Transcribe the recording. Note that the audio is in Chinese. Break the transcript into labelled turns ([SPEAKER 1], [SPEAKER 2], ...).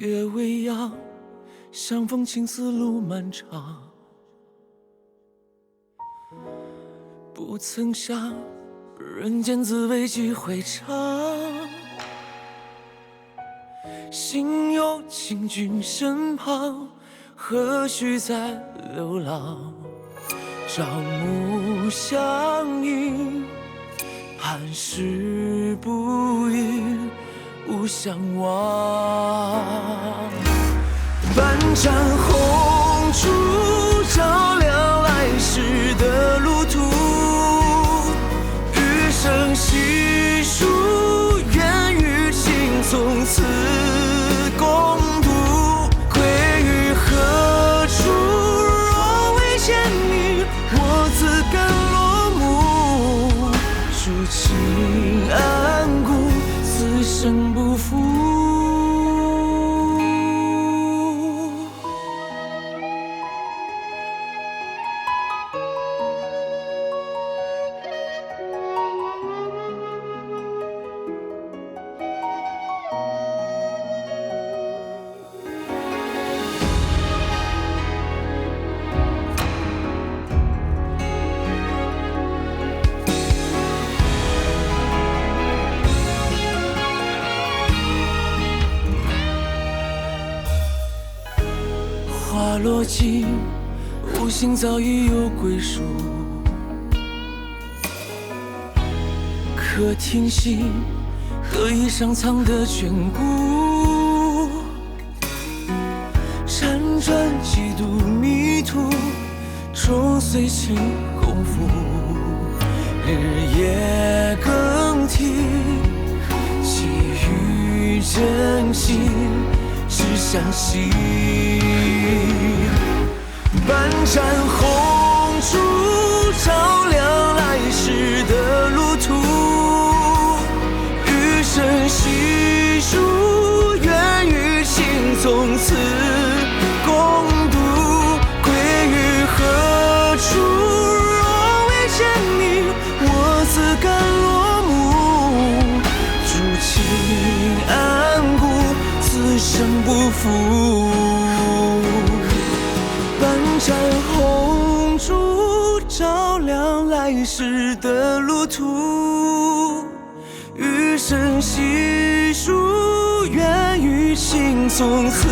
[SPEAKER 1] 月未央，相逢青丝路漫长。不曾想，人间滋味几回尝。心有情君身旁，何须再流浪？朝暮相迎，磐石不移，无相忘。半盏红烛照亮来时的路途，余生细数，愿与情从此共度。归于何处？若未见你，我自甘落幕。筑情安固，此生不负。花落尽，无心早已有归属。可听信，何以上苍的眷顾？辗转几度迷途，终随情共赴。日夜更替，寄予真心，只相惜。半盏红烛照亮来时的路途，余生细数，愿与情从此共度。归于何处？若未见你，我自甘落幕。筑情安固，此生不负。半盏红烛照亮来时的路途，余生细数，愿与情从此